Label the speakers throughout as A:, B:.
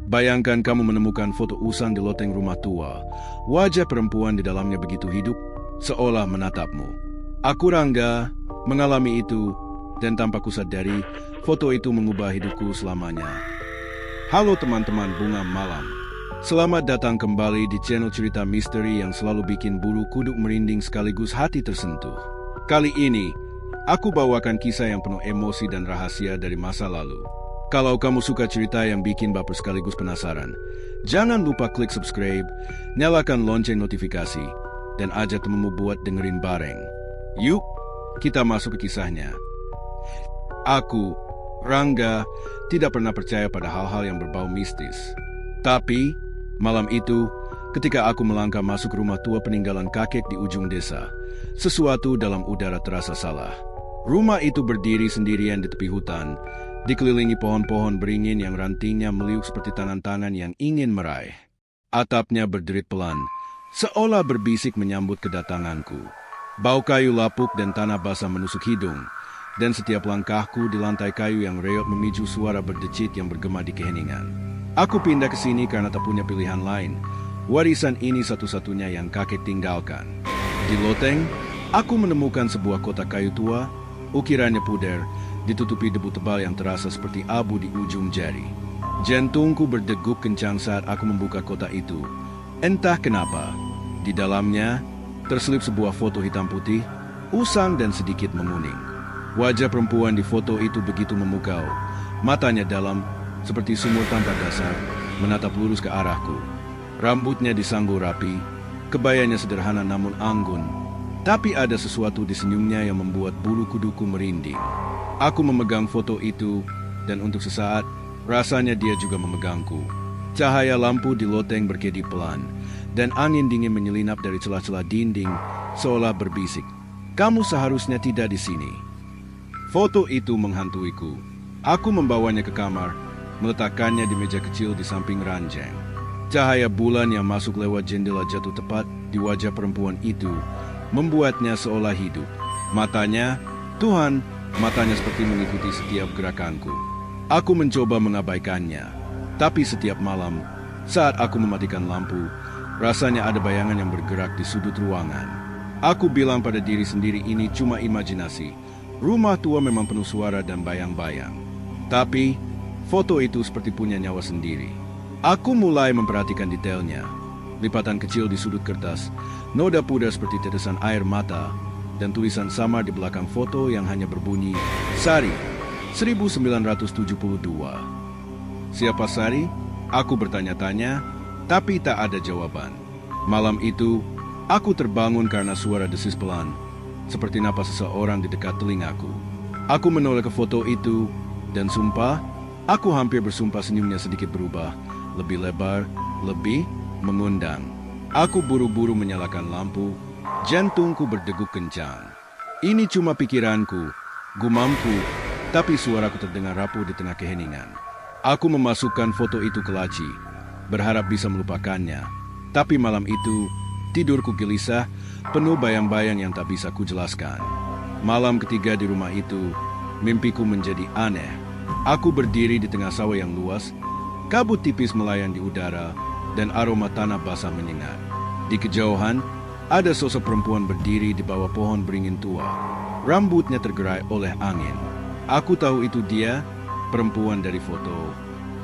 A: Bayangkan kamu menemukan foto Usang di loteng rumah tua. Wajah perempuan di dalamnya begitu hidup, seolah menatapmu. Aku Rangga, mengalami itu, dan tanpa kusadari, foto itu mengubah hidupku selamanya. Halo teman-teman Bunga Malam. Selamat datang kembali di channel cerita misteri yang selalu bikin bulu kuduk merinding sekaligus hati tersentuh. Kali ini, aku bawakan kisah yang penuh emosi dan rahasia dari masa lalu. Kalau kamu suka cerita yang bikin baper sekaligus penasaran, jangan lupa klik subscribe, nyalakan lonceng notifikasi, dan ajak temanmu buat dengerin bareng. Yuk, kita masuk ke kisahnya. Aku, Rangga, tidak pernah percaya pada hal-hal yang berbau mistis. Tapi, malam itu, ketika aku melangkah masuk rumah tua peninggalan kakek di ujung desa, sesuatu dalam udara terasa salah. Rumah itu berdiri sendirian di tepi hutan, dikelilingi pohon-pohon beringin yang rantingnya meliuk seperti tangan-tangan yang ingin meraih. Atapnya berderit pelan, seolah berbisik menyambut kedatanganku. Bau kayu lapuk dan tanah basah menusuk hidung, dan setiap langkahku di lantai kayu yang reot memicu suara berdecit yang bergema di keheningan. Aku pindah ke sini karena tak punya pilihan lain. Warisan ini satu-satunya yang kakek tinggalkan. Di loteng, aku menemukan sebuah kotak kayu tua, ukirannya pudar, ditutupi debu tebal yang terasa seperti abu di ujung jari. Jantungku berdegup kencang saat aku membuka kotak itu. Entah kenapa, di dalamnya terselip sebuah foto hitam putih, usang dan sedikit menguning. Wajah perempuan di foto itu begitu memukau. Matanya dalam, seperti sumur tanpa dasar, menatap lurus ke arahku. Rambutnya disanggu rapi, kebayanya sederhana namun anggun. Tapi ada sesuatu di senyumnya yang membuat bulu kuduku merinding. Aku memegang foto itu, dan untuk sesaat, rasanya dia juga memegangku. Cahaya lampu di loteng berkedip pelan, dan angin dingin menyelinap dari celah-celah dinding, seolah berbisik, "Kamu seharusnya tidak di sini." Foto itu menghantuiku. Aku membawanya ke kamar, meletakkannya di meja kecil di samping ranjang. Cahaya bulan yang masuk lewat jendela jatuh tepat di wajah perempuan itu, membuatnya seolah hidup. Matanya, Tuhan, matanya seperti mengikuti setiap gerakanku. Aku mencoba mengabaikannya, tapi setiap malam, saat aku mematikan lampu, rasanya ada bayangan yang bergerak di sudut ruangan. Aku bilang pada diri sendiri ini cuma imajinasi. Rumah tua memang penuh suara dan bayang-bayang. Tapi, foto itu seperti punya nyawa sendiri. Aku mulai memperhatikan detailnya. Lipatan kecil di sudut kertas, noda pudar seperti tetesan air mata, dan tulisan samar di belakang foto yang hanya berbunyi, "Sari, 1972. Siapa Sari? Aku bertanya-tanya, tapi tak ada jawaban. Malam itu, aku terbangun karena suara desis pelan, seperti napas seseorang di dekat telingaku. Aku menoleh ke foto itu, dan sumpah, aku hampir bersumpah senyumnya sedikit berubah, lebih lebar, lebih mengundang. Aku buru-buru menyalakan lampu. Jantungku berdegup kencang. Ini cuma pikiranku, gumamku, tapi suaraku terdengar rapuh di tengah keheningan. Aku memasukkan foto itu ke laci, berharap bisa melupakannya. Tapi malam itu, tidurku gelisah, penuh bayang-bayang yang tak bisa kujelaskan. Malam ketiga di rumah itu, mimpiku menjadi aneh. Aku berdiri di tengah sawah yang luas, kabut tipis melayang di udara, dan aroma tanah basah menyengat. Di kejauhan, ada sosok perempuan berdiri di bawah pohon beringin tua. Rambutnya tergerai oleh angin. Aku tahu itu dia, perempuan dari foto.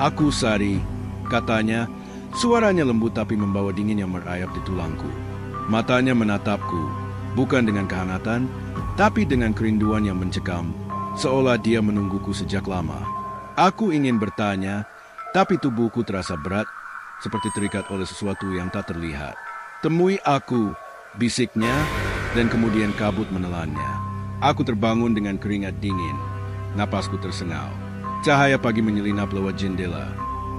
A: "Aku Sari," katanya. Suaranya lembut tapi membawa dingin yang merayap di tulangku. Matanya menatapku, bukan dengan kehangatan, tapi dengan kerinduan yang mencekam, seolah dia menungguku sejak lama. Aku ingin bertanya, tapi tubuhku terasa berat, seperti terikat oleh sesuatu yang tak terlihat. "Temui aku," bisiknya, dan kemudian kabut menelannya. Aku terbangun dengan keringat dingin. Napasku tersengal. Cahaya pagi menyelinap lewat jendela,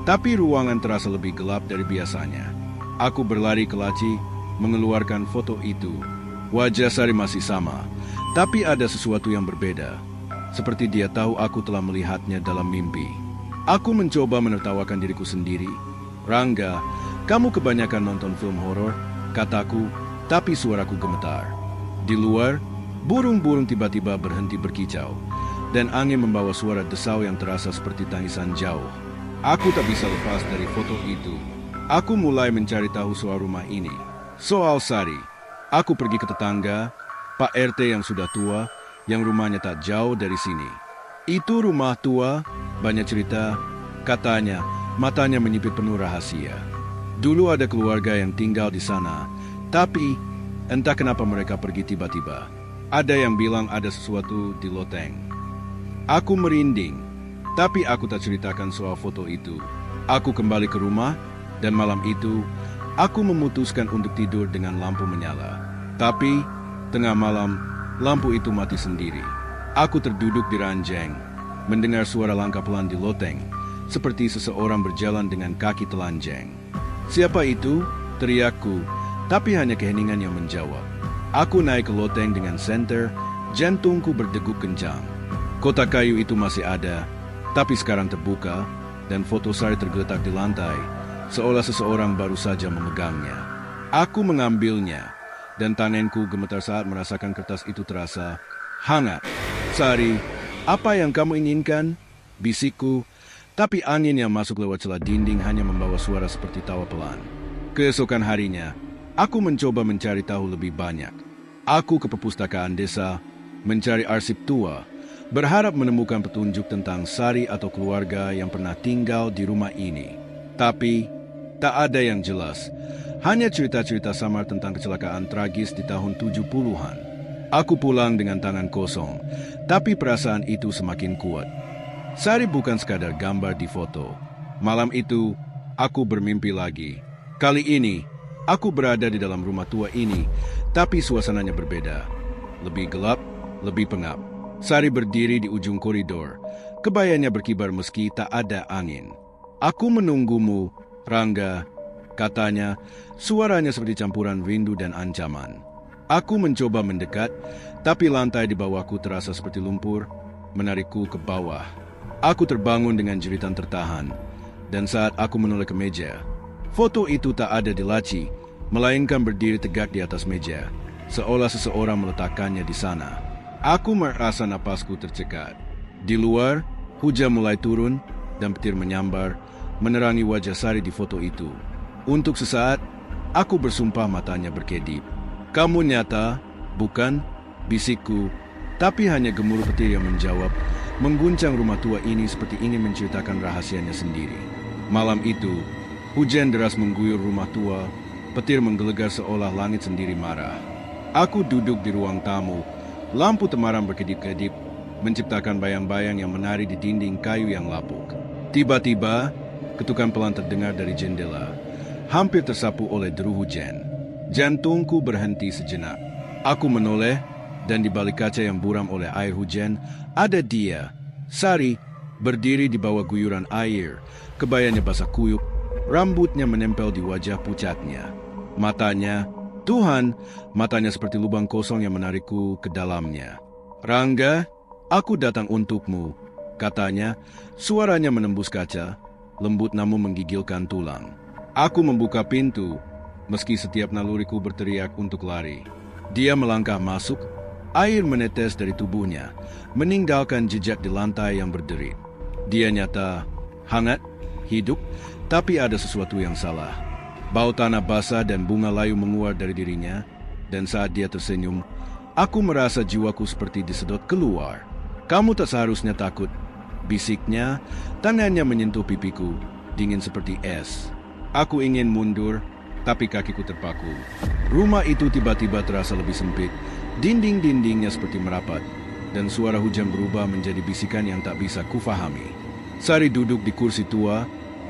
A: tapi ruangan terasa lebih gelap dari biasanya. Aku berlari ke laci, mengeluarkan foto itu. Wajah Sari masih sama, tapi ada sesuatu yang berbeda. Seperti dia tahu aku telah melihatnya dalam mimpi. Aku mencoba menertawakan diriku sendiri. "Rangga, kamu kebanyakan nonton film horor," kataku. Tapi suaraku gemetar. Di luar, burung-burung tiba-tiba berhenti berkicau, dan angin membawa suara desau yang terasa seperti tangisan jauh. Aku tak bisa lepas dari foto itu. Aku mulai mencari tahu soal rumah ini. Soal Sari. Aku pergi ke tetangga, Pak RT yang sudah tua, yang rumahnya tak jauh dari sini. Itu rumah tua, banyak cerita, katanya, matanya menyipit penuh rahasia. Dulu ada keluarga yang tinggal di sana, tapi entah kenapa mereka pergi tiba-tiba. Ada yang bilang ada sesuatu di loteng. Aku merinding, tapi aku tak ceritakan soal foto itu. Aku kembali ke rumah, dan malam itu, aku memutuskan untuk tidur dengan lampu menyala. Tapi, tengah malam, lampu itu mati sendiri. Aku terduduk di ranjang, mendengar suara langkah pelan di loteng, seperti seseorang berjalan dengan kaki telanjang. Siapa itu? Teriakku, tapi hanya keheningan yang menjawab. Aku naik ke loteng dengan senter, jantungku berdegup kencang. Kotak kayu itu masih ada, tapi sekarang terbuka, dan foto Sari tergeletak di lantai, seolah seseorang baru saja memegangnya. Aku mengambilnya, dan tanganku gemetar saat merasakan kertas itu terasa hangat. Sari, apa yang kamu inginkan? Bisikku, tapi angin yang masuk lewat celah dinding hanya membawa suara seperti tawa pelan. Keesokan harinya, aku mencoba mencari tahu lebih banyak. Aku ke perpustakaan desa, mencari arsip tua, berharap menemukan petunjuk tentang Sari atau keluarga yang pernah tinggal di rumah ini. Tapi, tak ada yang jelas. Hanya cerita-cerita samar tentang kecelakaan tragis di tahun 70-an. Aku pulang dengan tangan kosong, tapi perasaan itu semakin kuat. Sari bukan sekadar gambar di foto. Malam itu, aku bermimpi lagi. Kali ini, aku berada di dalam rumah tua ini, tapi suasananya berbeda. Lebih gelap, lebih pengap. Sari berdiri di ujung koridor. Kebayanya berkibar meski tak ada angin. Aku menunggumu, Rangga, katanya, suaranya seperti campuran rindu dan ancaman. Aku mencoba mendekat, tapi lantai di bawahku terasa seperti lumpur, menarikku ke bawah. Aku terbangun dengan jeritan tertahan, dan saat aku menoleh ke meja, foto itu tak ada di laci, melainkan berdiri tegak di atas meja, seolah seseorang meletakkannya di sana. Aku merasa napasku tercekat. Di luar, hujan mulai turun, dan petir menyambar, menerangi wajah Sari di foto itu. Untuk sesaat, aku bersumpah matanya berkedip. Kamu nyata, bukan? Bisikku, tapi hanya gemuruh petir yang menjawab, mengguncang rumah tua ini seperti ingin menceritakan rahasianya sendiri. Malam itu, hujan deras mengguyur rumah tua, petir menggelegar seolah langit sendiri marah. Aku duduk di ruang tamu, lampu temaram berkedip-kedip, menciptakan bayang-bayang yang menari di dinding kayu yang lapuk. Tiba-tiba, ketukan pelan terdengar dari jendela, hampir tersapu oleh deru hujan. Jantungku berhenti sejenak. Aku menoleh, dan di balik kaca yang buram oleh air hujan, ada dia, Sari, berdiri di bawah guyuran air. Kebayanya basah kuyup, rambutnya menempel di wajah pucatnya. Matanya, Tuhan, matanya seperti lubang kosong yang menarikku ke dalamnya. Rangga, aku datang untukmu, katanya, suaranya menembus kaca, lembut namun menggigilkan tulang. Aku membuka pintu, meski setiap naluriku berteriak untuk lari. Dia melangkah masuk, air menetes dari tubuhnya, meninggalkan jejak di lantai yang berderit. Dia nyata, hangat, hidup, tapi ada sesuatu yang salah. Bau tanah basah dan bunga layu menguar dari dirinya, dan saat dia tersenyum, aku merasa jiwaku seperti disedot keluar. Kamu tak seharusnya takut, bisiknya, tangannya menyentuh pipiku, dingin seperti es. Aku ingin mundur, tapi kakiku terpaku. Rumah itu tiba-tiba terasa lebih sempit, dinding-dindingnya seperti merapat, dan suara hujan berubah menjadi bisikan yang tak bisa kufahami. Sari duduk di kursi tua,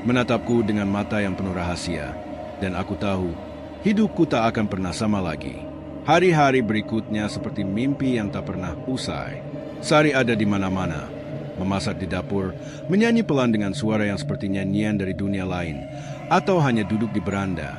A: menatapku dengan mata yang penuh rahasia. Dan aku tahu, hidupku tak akan pernah sama lagi. Hari-hari berikutnya seperti mimpi yang tak pernah usai. Sari ada di mana-mana, memasak di dapur, menyanyi pelan dengan suara yang seperti nyanyian dari dunia lain, atau hanya duduk di beranda,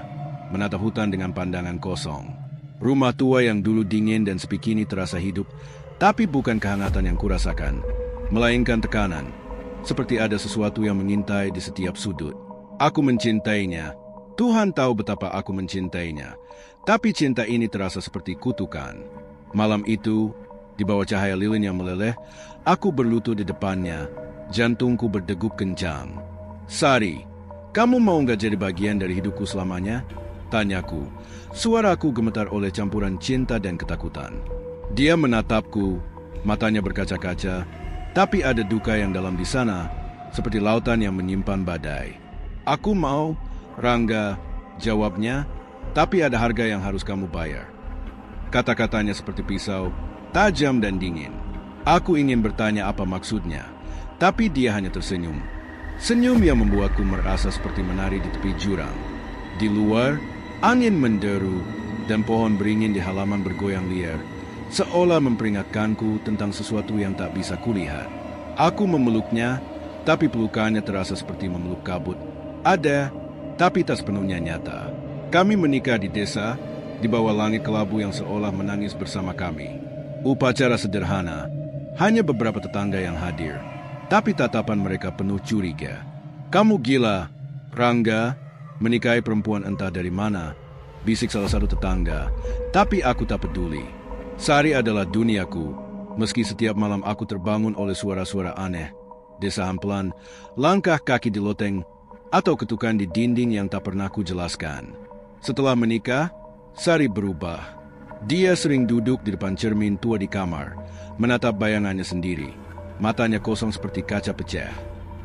A: menatap hutan dengan pandangan kosong. Rumah tua yang dulu dingin dan sepi kini terasa hidup, tapi bukan kehangatan yang kurasakan, melainkan tekanan, seperti ada sesuatu yang mengintai di setiap sudut. Aku mencintainya. Tuhan tahu betapa aku mencintainya, tapi cinta ini terasa seperti kutukan. Malam itu, di bawah cahaya lilin yang meleleh, aku berlutut di depannya, jantungku berdegup kencang. Sari, kamu mau nggak jadi bagian dari hidupku selamanya? Tanyaku. Suaraku gemetar oleh campuran cinta dan ketakutan. Dia menatapku, matanya berkaca-kaca, tapi ada duka yang dalam di sana, seperti lautan yang menyimpan badai. Aku mau, Rangga, jawabnya, tapi ada harga yang harus kamu bayar. Kata-katanya seperti pisau, tajam dan dingin. Aku ingin bertanya apa maksudnya, tapi dia hanya tersenyum. Senyum yang membuatku merasa seperti menari di tepi jurang. Di luar, angin menderu dan pohon beringin di halaman bergoyang liar, seolah memperingatkanku tentang sesuatu yang tak bisa kulihat. Aku memeluknya, tapi pelukannya terasa seperti memeluk kabut. Ada, tapi tak sepenuhnya nyata. Kami menikah di desa, di bawah langit kelabu yang seolah menangis bersama kami. Upacara sederhana, hanya beberapa tetangga yang hadir, tapi tatapan mereka penuh curiga. Kamu gila, Rangga, menikahi perempuan entah dari mana, bisik salah satu tetangga, tapi aku tak peduli. Sari adalah duniaku, meski setiap malam aku terbangun oleh suara-suara aneh, desa hampelan, langkah kaki di loteng, atau ketukan di dinding yang tak pernah kujelaskan. Setelah menikah, Sari berubah. Dia sering duduk di depan cermin tua di kamar, menatap bayangannya sendiri. Matanya kosong seperti kaca pecah.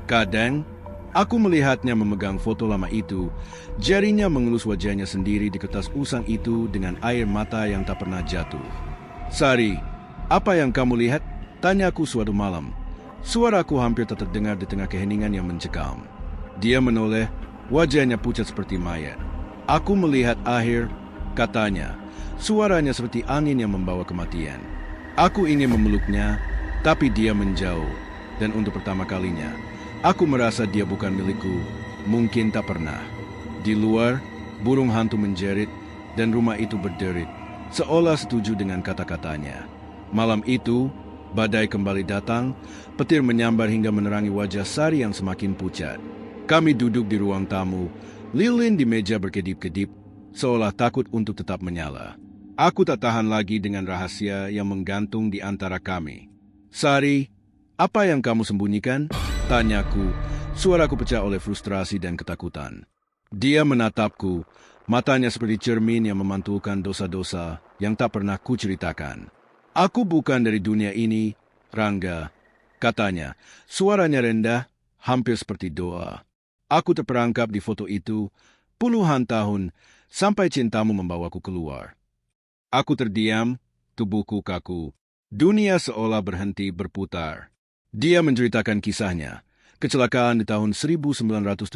A: Kadang, aku melihatnya memegang foto lama itu, jarinya mengelus wajahnya sendiri di kertas usang itu dengan air mata yang tak pernah jatuh. Sari, apa yang kamu lihat? Tanyaku suatu malam. Suaraku hampir tak terdengar di tengah keheningan yang mencekam. Dia menoleh, wajahnya pucat seperti mayat. Aku melihat akhir, katanya. Suaranya seperti angin yang membawa kematian. Aku ingin memeluknya, tapi dia menjauh. Dan untuk pertama kalinya, aku merasa dia bukan milikku, mungkin tak pernah. Di luar, burung hantu menjerit, dan rumah itu berderit, seolah setuju dengan kata-katanya. Malam itu, badai kembali datang, petir menyambar hingga menerangi wajah Sari yang semakin pucat. Kami duduk di ruang tamu, lilin di meja berkedip-kedip, seolah takut untuk tetap menyala. Aku tak tahan lagi dengan rahasia yang menggantung di antara kami. Sari, apa yang kamu sembunyikan? Tanyaku, suaraku pecah oleh frustrasi dan ketakutan. Dia menatapku, matanya seperti cermin yang memantulkan dosa-dosa yang tak pernah kuceritakan. Aku bukan dari dunia ini, Rangga, katanya. Suaranya rendah, hampir seperti doa. Aku terperangkap di foto itu, puluhan tahun, sampai cintamu membawaku keluar. Aku terdiam, tubuhku kaku. Dunia seolah berhenti berputar. Dia menceritakan kisahnya. Kecelakaan di tahun 1972.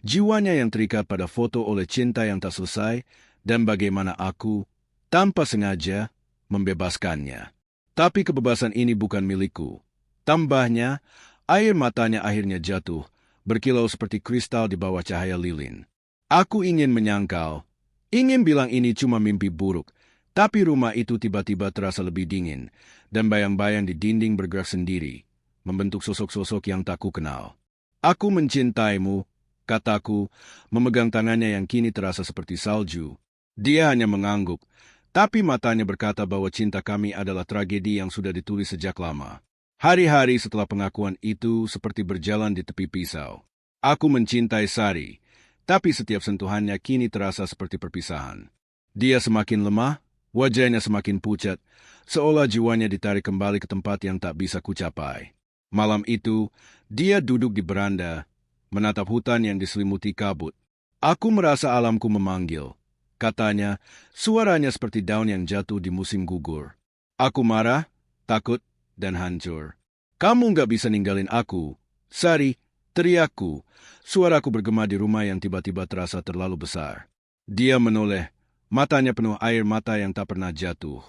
A: Jiwanya yang terikat pada foto oleh cinta yang tak selesai, dan bagaimana aku, tanpa sengaja, membebaskannya. Tapi kebebasan ini bukan milikku. Tambahnya, air matanya akhirnya jatuh, berkilau seperti kristal di bawah cahaya lilin. Aku ingin menyangkal, ingin bilang ini cuma mimpi buruk, tapi rumah itu tiba-tiba terasa lebih dingin, dan bayang-bayang di dinding bergerak sendiri, membentuk sosok-sosok yang tak kukenal. Aku mencintaimu, kataku, memegang tangannya yang kini terasa seperti salju. Dia hanya mengangguk, tapi matanya berkata bahwa cinta kami adalah tragedi yang sudah ditulis sejak lama. Hari-hari setelah pengakuan itu seperti berjalan di tepi pisau. Aku mencintai Sari, tapi setiap sentuhannya kini terasa seperti perpisahan. Dia semakin lemah, wajahnya semakin pucat, seolah jiwanya ditarik kembali ke tempat yang tak bisa kucapai. Malam itu, dia duduk di beranda, menatap hutan yang diselimuti kabut. Aku merasa alamku memanggil. Katanya, suaranya seperti daun yang jatuh di musim gugur. Aku marah, takut, dan hancur. Kamu nggak bisa ninggalin aku, Sari, teriakku. Suaraku bergema di rumah yang tiba-tiba terasa terlalu besar. Dia menoleh, matanya penuh air mata yang tak pernah jatuh.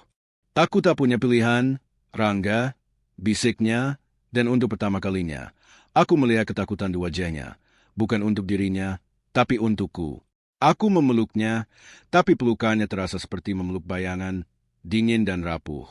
A: Aku tak punya pilihan, Rangga, bisiknya, dan untuk pertama kalinya, aku melihat ketakutan di wajahnya, bukan untuk dirinya, tapi untukku. Aku memeluknya, tapi pelukannya terasa seperti memeluk bayangan, dingin dan rapuh.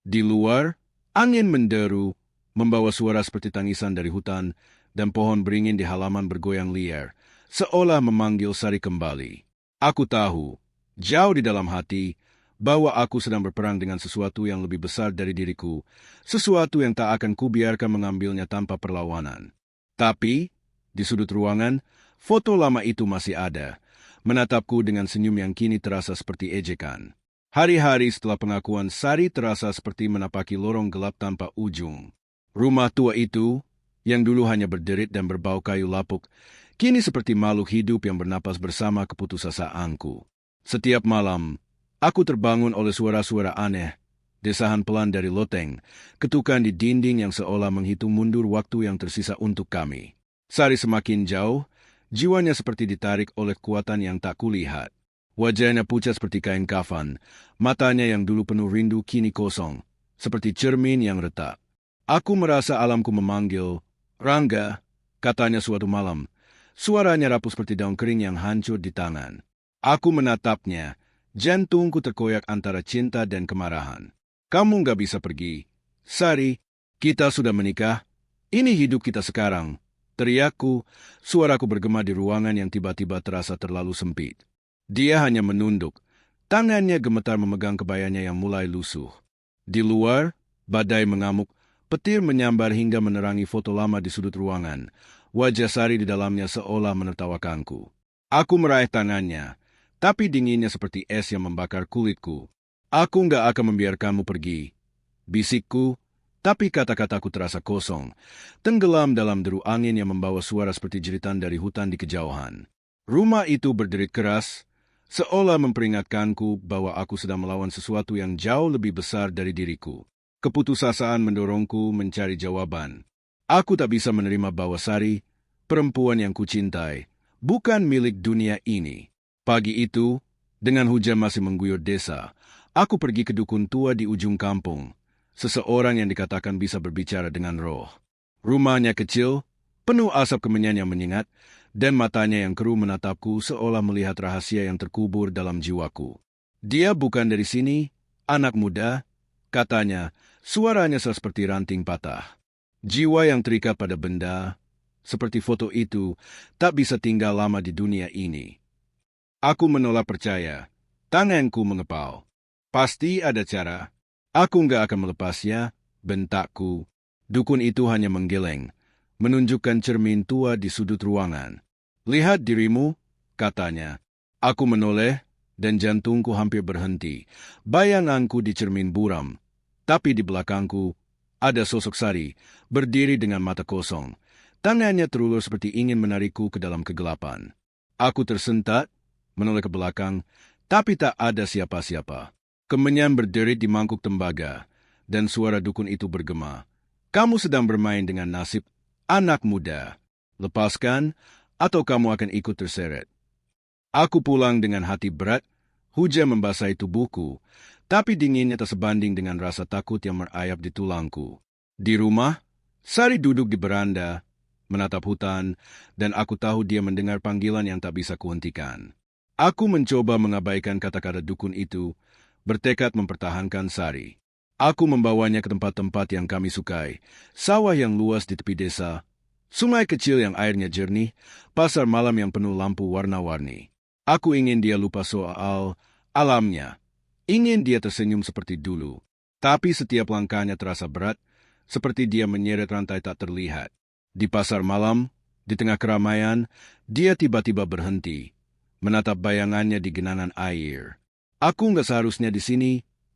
A: Di luar, angin menderu, membawa suara seperti tangisan dari hutan, dan pohon beringin di halaman bergoyang liar, seolah memanggil Sari kembali. Aku tahu, jauh di dalam hati, bahwa aku sedang berperang dengan sesuatu yang lebih besar dari diriku, sesuatu yang tak akan kubiarkan mengambilnya tanpa perlawanan. Tapi, Di sudut ruangan, foto lama itu masih ada, menatapku dengan senyum yang kini terasa seperti ejekan. Hari-hari setelah pengakuan, Sari terasa seperti menapaki lorong gelap tanpa ujung. Rumah tua itu, yang dulu hanya berderit dan berbau kayu lapuk, kini seperti makhluk hidup yang bernapas bersama keputusasaanku. Setiap malam, aku terbangun oleh suara-suara aneh, desahan pelan dari loteng, ketukan di dinding yang seolah menghitung mundur waktu yang tersisa untuk kami. Sari semakin jauh, jiwanya seperti ditarik oleh kekuatan yang tak kulihat. Wajahnya pucat seperti kain kafan, matanya yang dulu penuh rindu kini kosong, seperti cermin yang retak. Aku merasa alamku memanggil, "Rangga," katanya suatu malam. Suaranya rapuh seperti daun kering yang hancur di tangan. Aku menatapnya, jantungku terkoyak antara cinta dan kemarahan. "Kamu nggak bisa pergi. Sari, kita sudah menikah. Ini hidup kita sekarang." Teriakku, suaraku bergema di ruangan yang tiba-tiba terasa terlalu sempit. Dia hanya menunduk. Tangannya gemetar memegang kebayanya yang mulai lusuh. Di luar, badai mengamuk, petir menyambar hingga menerangi foto lama di sudut ruangan. Wajah Sari di dalamnya seolah menertawakanku. Aku meraih tangannya, tapi dinginnya seperti es yang membakar kulitku. "Aku nggak akan membiarkanmu pergi," bisikku. Tapi kata-kataku terasa kosong, tenggelam dalam deru angin yang membawa suara seperti jeritan dari hutan di kejauhan. Rumah itu berderit keras, seolah memperingatkanku bahwa aku sedang melawan sesuatu yang jauh lebih besar dari diriku. Keputusasaan mendorongku mencari jawaban. Aku tak bisa menerima bahwa Sari, perempuan yang kucintai, bukan milik dunia ini. Pagi itu, dengan hujan masih mengguyur desa, aku pergi ke dukun tua di ujung kampung. Seseorang yang dikatakan bisa berbicara dengan roh. Rumahnya kecil, penuh asap kemenyan yang menyengat, dan matanya yang keruh menatapku seolah melihat rahasia yang terkubur dalam jiwaku. "Dia bukan dari sini, anak muda," katanya, suaranya seperti ranting patah. Jiwa yang terikat pada benda, seperti foto itu, tak bisa tinggal lama di dunia ini. Aku menolak percaya. Tanganku mengepal. "Pasti ada cara. Aku nggak akan melepasnya," bentakku. Dukun itu hanya menggeleng, menunjukkan cermin tua di sudut ruangan. "Lihat dirimu," katanya. Aku menoleh, dan jantungku hampir berhenti. Bayanganku di cermin buram, tapi di belakangku ada sosok Sari, berdiri dengan mata kosong. Tangannya terulur seperti ingin menarikku ke dalam kegelapan. Aku tersentak, menoleh ke belakang, tapi tak ada siapa-siapa. Kemenyan berderit di mangkuk tembaga, dan suara dukun itu bergema. "Kamu sedang bermain dengan nasib, anak muda. Lepaskan, atau kamu akan ikut terseret." Aku pulang dengan hati berat, hujan membasahi tubuhku, tapi dinginnya tak sebanding dengan rasa takut yang merayap di tulangku. Di rumah, Sari duduk di beranda, menatap hutan, dan aku tahu dia mendengar panggilan yang tak bisa kuhentikan. Aku mencoba mengabaikan kata-kata dukun itu, bertekad mempertahankan Sari. Aku membawanya ke tempat-tempat yang kami sukai, sawah yang luas di tepi desa, sungai kecil yang airnya jernih, pasar malam yang penuh lampu warna-warni. Aku ingin dia lupa soal alamnya. Ingin dia tersenyum seperti dulu. Tapi setiap langkahnya terasa berat, seperti dia menyeret rantai tak terlihat. Di pasar malam, di tengah keramaian, dia tiba-tiba berhenti, menatap bayangannya di genangan air. "Aku nggak seharusnya di sini,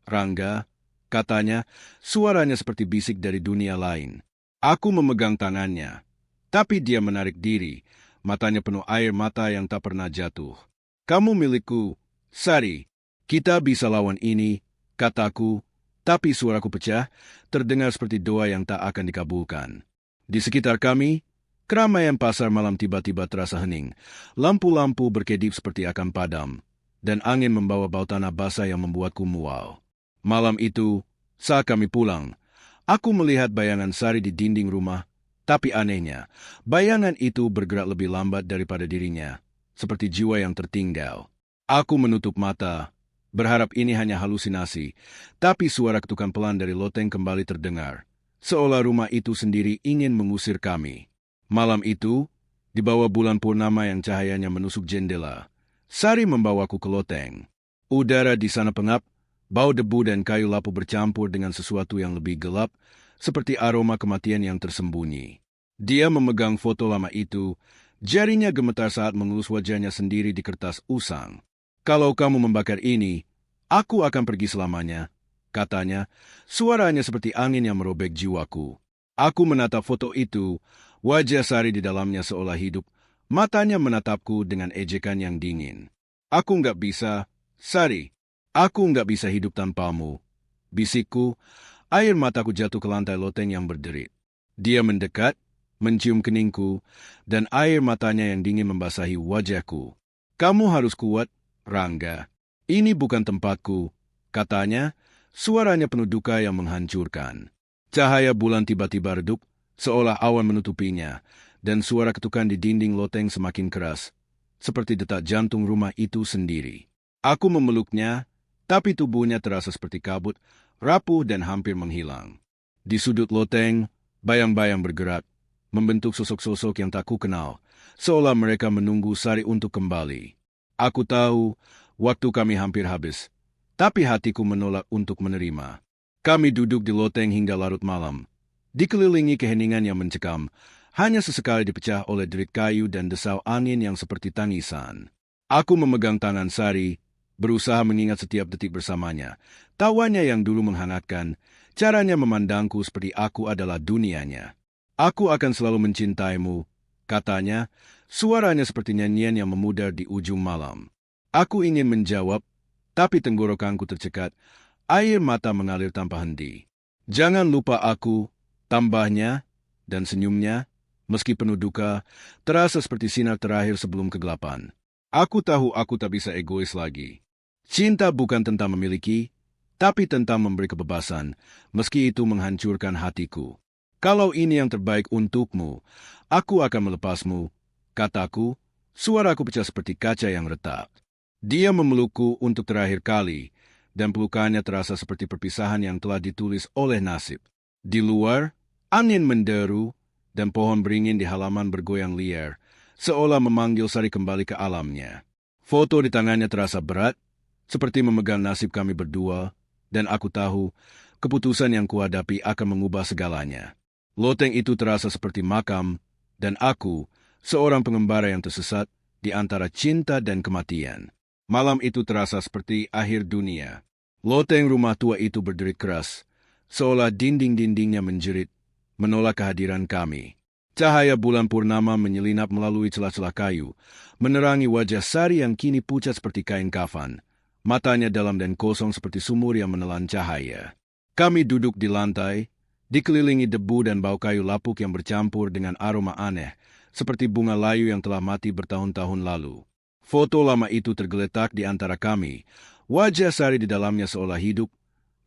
A: Rangga," katanya, suaranya seperti bisik dari dunia lain. Aku memegang tangannya, tapi dia menarik diri, matanya penuh air mata yang tak pernah jatuh. "Kamu milikku, Sari. Kita bisa lawan ini," kataku, tapi suaraku pecah, terdengar seperti doa yang tak akan dikabulkan. Di sekitar kami, keramaian pasar malam tiba-tiba terasa hening. Lampu-lampu berkedip seperti akan padam, dan angin membawa bau tanah basah yang membuatku mual. Malam itu, saat kami pulang, aku melihat bayangan Sari di dinding rumah, tapi anehnya, bayangan itu bergerak lebih lambat daripada dirinya, seperti jiwa yang tertinggal. Aku menutup mata, berharap ini hanya halusinasi, tapi suara ketukan pelan dari loteng kembali terdengar, seolah rumah itu sendiri ingin mengusir kami. Malam itu, di bawah bulan purnama yang cahayanya menusuk jendela, Sari membawaku ke loteng. Udara di sana pengap, bau debu dan kayu lapuk bercampur dengan sesuatu yang lebih gelap, seperti aroma kematian yang tersembunyi. Dia memegang foto lama itu, jarinya gemetar saat mengelus wajahnya sendiri di kertas usang. Kalau kamu membakar ini, aku akan pergi selamanya, katanya, suaranya seperti angin yang merobek jiwaku. Aku menatap foto itu, wajah Sari di dalamnya seolah hidup, matanya menatapku dengan ejekan yang dingin. Aku nggak bisa, Sari, aku nggak bisa hidup tanpamu. Bisikku, air mataku jatuh ke lantai loteng yang berderit. Dia mendekat, mencium keningku, dan air matanya yang dingin membasahi wajahku. Kamu harus kuat, Rangga. Ini bukan tempatku, katanya, suaranya penuh duka yang menghancurkan. Cahaya bulan tiba-tiba redup, seolah awan menutupinya, dan suara ketukan di dinding loteng semakin keras, seperti detak jantung rumah itu sendiri. Aku memeluknya, tapi tubuhnya terasa seperti kabut, rapuh dan hampir menghilang. Di sudut loteng, bayang-bayang bergerak, membentuk sosok-sosok yang tak kukenal, seolah mereka menunggu Sari untuk kembali. Aku tahu, waktu kami hampir habis, tapi hatiku menolak untuk menerima. Kami duduk di loteng hingga larut malam, dikelilingi keheningan yang mencekam, hanya sesekali dipecah oleh derit kayu dan desau angin yang seperti tangisan. Aku memegang tangan Sari, berusaha mengingat setiap detik bersamanya. Tawanya yang dulu menghangatkan, caranya memandangku seperti aku adalah dunianya. Aku akan selalu mencintaimu, katanya, suaranya seperti nyanyian yang memudar di ujung malam. Aku ingin menjawab, tapi tenggorokanku tercekat, air mata mengalir tanpa henti. Jangan lupa aku, tambahnya, dan senyumnya, meski penuh duka, terasa seperti sinar terakhir sebelum kegelapan. Aku tahu aku tak bisa egois lagi. Cinta bukan tentang memiliki, tapi tentang memberi kebebasan, meski itu menghancurkan hatiku. Kalau ini yang terbaik untukmu, aku akan melepasmu, kataku, suaraku pecah seperti kaca yang retak. Dia memelukku untuk terakhir kali, dan pelukannya terasa seperti perpisahan yang telah ditulis oleh nasib. Di luar, angin menderu, dan pohon beringin di halaman bergoyang liar, seolah memanggil Sari kembali ke alamnya. Foto di tangannya terasa berat, seperti memegang nasib kami berdua, dan aku tahu, keputusan yang kuhadapi akan mengubah segalanya. Loteng itu terasa seperti makam, dan aku, seorang pengembara yang tersesat di antara cinta dan kematian. Malam itu terasa seperti akhir dunia. Loteng rumah tua itu berderit keras, seolah dinding-dindingnya menjerit, menolak kehadiran kami. Cahaya bulan purnama menyelinap melalui celah-celah kayu, menerangi wajah Sari yang kini pucat seperti kain kafan. Matanya dalam dan kosong seperti sumur yang menelan cahaya. Kami duduk di lantai, dikelilingi debu dan bau kayu lapuk yang bercampur dengan aroma aneh, seperti bunga layu yang telah mati bertahun-tahun lalu. Foto lama itu tergeletak di antara kami, wajah Sari di dalamnya seolah hidup,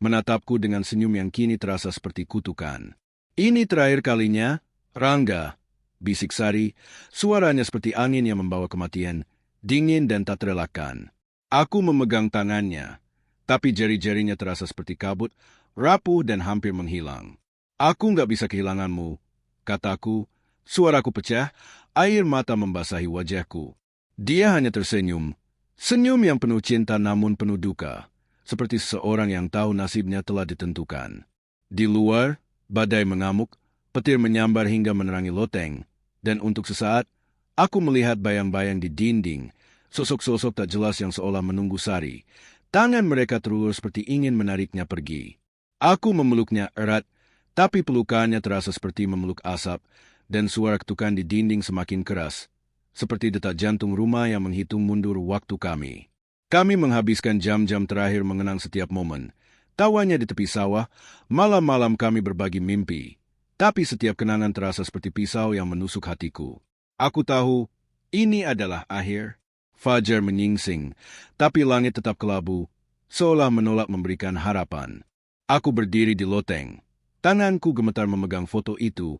A: menatapku dengan senyum yang kini terasa seperti kutukan. Ini terakhir kalinya, Rangga, bisik Sari, suaranya seperti angin yang membawa kematian, dingin dan tak terelakkan. Aku memegang tangannya, tapi jari-jarinya terasa seperti kabut, rapuh dan hampir menghilang. Aku nggak bisa kehilanganmu, kataku, suaraku pecah, air mata membasahi wajahku. Dia hanya tersenyum, senyum yang penuh cinta namun penuh duka, seperti seseorang yang tahu nasibnya telah ditentukan. Di luar, badai mengamuk, petir menyambar hingga menerangi loteng, dan untuk sesaat, aku melihat bayang-bayang di dinding, sosok-sosok tak jelas yang seolah menunggu Sari. Tangan mereka terulur seperti ingin menariknya pergi. Aku memeluknya erat, tapi pelukannya terasa seperti memeluk asap, dan suara ketukan di dinding semakin keras, seperti detak jantung rumah yang menghitung mundur waktu kami. Kami menghabiskan jam-jam terakhir mengenang setiap momen. Tawanya di tepi sawah, malam-malam kami berbagi mimpi, tapi setiap kenangan terasa seperti pisau yang menusuk hatiku. Aku tahu, ini adalah akhir. Fajar menyingsing, tapi langit tetap kelabu, seolah menolak memberikan harapan. Aku berdiri di loteng. Tanganku gemetar memegang foto itu.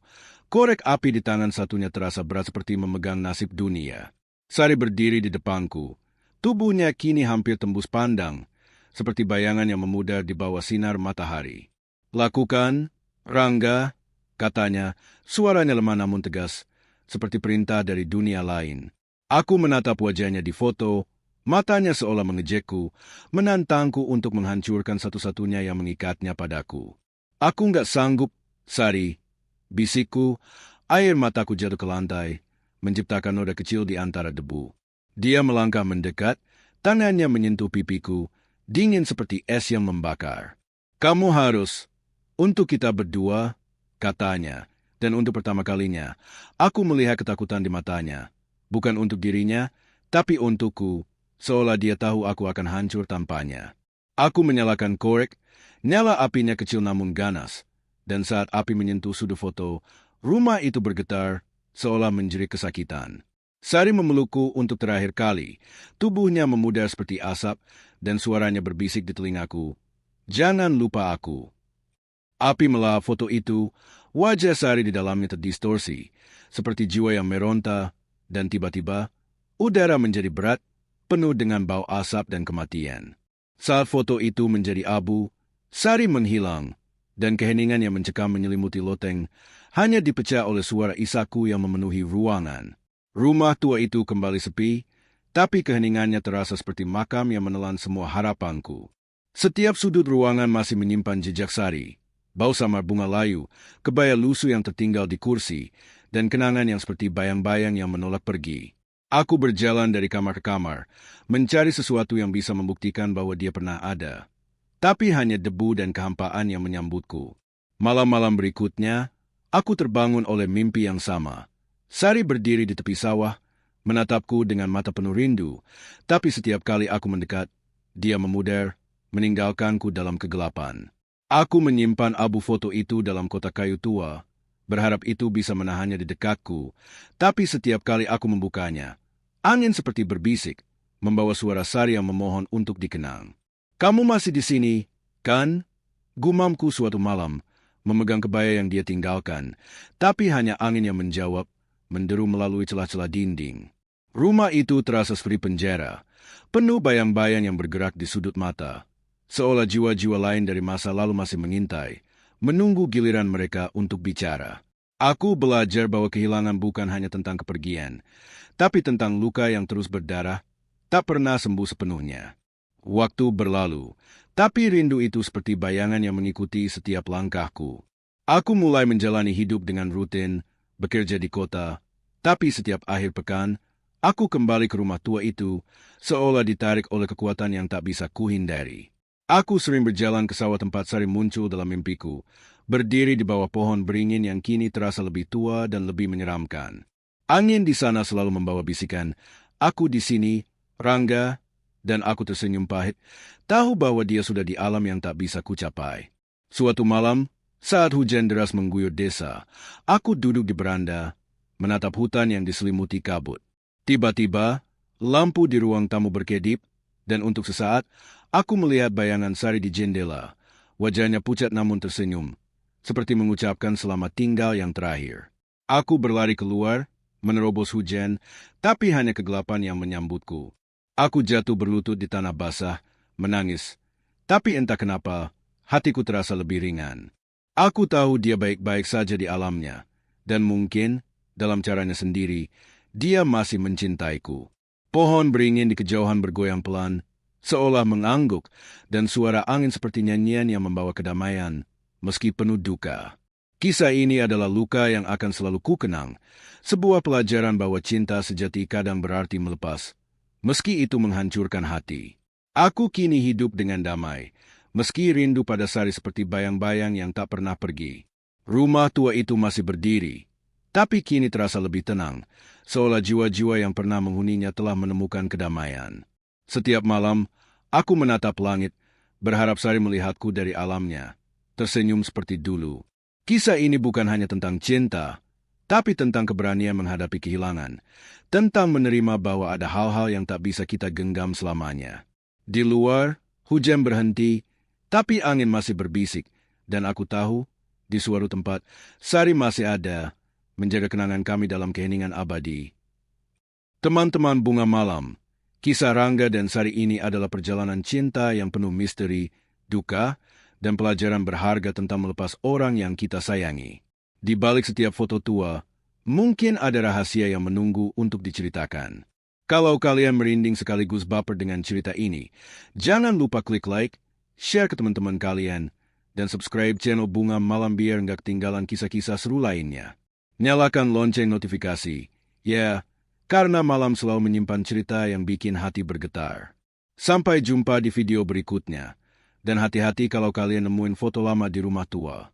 A: Korek api di tangan satunya terasa berat seperti memegang nasib dunia. Sari berdiri di depanku. Tubuhnya kini hampir tembus pandang, seperti bayangan yang memudar di bawah sinar matahari. Lakukan, Rangga, katanya, suaranya lemah namun tegas, seperti perintah dari dunia lain. Aku menatap wajahnya di foto, matanya seolah mengejekku, menantangku untuk menghancurkan satu-satunya yang mengikatnya padaku. Aku nggak sanggup, Sari, bisikku, Air mataku jatuh ke lantai, menciptakan noda kecil di antara debu. Dia melangkah mendekat, tangannya menyentuh pipiku, dingin seperti es yang membakar. Kamu harus, untuk kita berdua, katanya, dan untuk pertama kalinya, aku melihat ketakutan di matanya. Bukan untuk dirinya, tapi untukku, seolah dia tahu aku akan hancur tanpanya. Aku menyalakan korek, nyala apinya kecil namun ganas, dan saat api menyentuh sudut foto, rumah itu bergetar, seolah menjerit kesakitan. Sari memelukku untuk terakhir kali, tubuhnya memudar seperti asap, dan suaranya berbisik di telingaku, "Jangan lupa aku." Api melahap foto itu, wajah Sari di dalamnya terdistorsi, seperti jiwa yang meronta, dan tiba-tiba, udara menjadi berat, penuh dengan bau asap dan kematian. Saat foto itu menjadi abu, Sari menghilang, dan keheningan yang mencekam menyelimuti loteng, hanya dipecah oleh suara isaku yang memenuhi ruangan. Rumah tua itu kembali sepi, tapi keheningannya terasa seperti makam yang menelan semua harapanku. Setiap sudut ruangan masih menyimpan jejak Sari, bau samar bunga layu, kebaya lusuh yang tertinggal di kursi, dan kenangan yang seperti bayang-bayang yang menolak pergi. Aku berjalan dari kamar ke kamar, mencari sesuatu yang bisa membuktikan bahwa dia pernah ada. Tapi hanya debu dan kehampaan yang menyambutku. Malam-malam berikutnya, aku terbangun oleh mimpi yang sama. Sari berdiri di tepi sawah, menatapku dengan mata penuh rindu, tapi setiap kali aku mendekat, dia memudar, meninggalkanku dalam kegelapan. Aku menyimpan abu foto itu dalam kotak kayu tua, berharap itu bisa menahannya di dekatku, tapi setiap kali aku membukanya, angin seperti berbisik, membawa suara Sari yang memohon untuk dikenang. "Kamu masih di sini, kan?" Gumamku suatu malam, memegang kebaya yang dia tinggalkan, tapi hanya angin yang menjawab, menderu melalui celah-celah dinding. Rumah itu terasa seperti penjara, penuh bayang-bayang yang bergerak di sudut mata, seolah jiwa-jiwa lain dari masa lalu masih mengintai, menunggu giliran mereka untuk bicara. Aku belajar bahwa kehilangan bukan hanya tentang kepergian, tapi tentang luka yang terus berdarah, tak pernah sembuh sepenuhnya. Waktu berlalu, tapi rindu itu seperti bayangan yang mengikuti setiap langkahku. Aku mulai menjalani hidup dengan rutin, bekerja di kota, tapi setiap akhir pekan, aku kembali ke rumah tua itu, seolah ditarik oleh kekuatan yang tak bisa kuhindari. Aku sering berjalan ke sawah tempat Sari muncul dalam mimpiku, berdiri di bawah pohon beringin yang kini terasa lebih tua dan lebih menyeramkan. Angin di sana selalu membawa bisikan, "Aku di sini, Rangga," dan aku tersenyum pahit, tahu bahwa dia sudah di alam yang tak bisa kucapai. Suatu malam, saat hujan deras mengguyur desa, aku duduk di beranda, menatap hutan yang diselimuti kabut. Tiba-tiba, lampu di ruang tamu berkedip, dan untuk sesaat, aku melihat bayangan Sari di jendela. Wajahnya pucat namun tersenyum, seperti mengucapkan selamat tinggal yang terakhir. Aku berlari keluar, menerobos hujan, tapi hanya kegelapan yang menyambutku. Aku jatuh berlutut di tanah basah, menangis. Tapi entah kenapa, hatiku terasa lebih ringan. Aku tahu dia baik-baik saja di alamnya, dan mungkin, dalam caranya sendiri, dia masih mencintaiku. Pohon beringin di kejauhan bergoyang pelan, seolah mengangguk, dan suara angin seperti nyanyian yang membawa kedamaian, meski penuh duka. Kisah ini adalah luka yang akan selalu kukenang, sebuah pelajaran bahwa cinta sejati kadang berarti melepas, meski itu menghancurkan hati. Aku kini hidup dengan damai, meski rindu pada Sari seperti bayang-bayang yang tak pernah pergi. Rumah tua itu masih berdiri, tapi kini terasa lebih tenang, seolah jiwa-jiwa yang pernah menghuninya telah menemukan kedamaian. Setiap malam, aku menatap langit, berharap Sari melihatku dari alamnya, tersenyum seperti dulu. Kisah ini bukan hanya tentang cinta, tapi tentang keberanian menghadapi kehilangan, tentang menerima bahwa ada hal-hal yang tak bisa kita genggam selamanya. Di luar, hujan berhenti, tapi angin masih berbisik, dan aku tahu, di suatu tempat, Sari masih ada, menjaga kenangan kami dalam keheningan abadi. Teman-teman Bunga Malam, kisah Rangga dan Sari ini adalah perjalanan cinta yang penuh misteri, duka, dan pelajaran berharga tentang melepas orang yang kita sayangi. Di balik setiap foto tua, mungkin ada rahasia yang menunggu untuk diceritakan. Kalau kalian merinding sekaligus baper dengan cerita ini, jangan lupa klik like, share ke teman-teman kalian, dan subscribe channel Bunga Malam biar nggak ketinggalan kisah-kisah seru lainnya. Nyalakan lonceng notifikasi. Ya, karena malam selalu menyimpan cerita yang bikin hati bergetar. Sampai jumpa di video berikutnya. Dan hati-hati kalau kalian nemuin foto lama di rumah tua.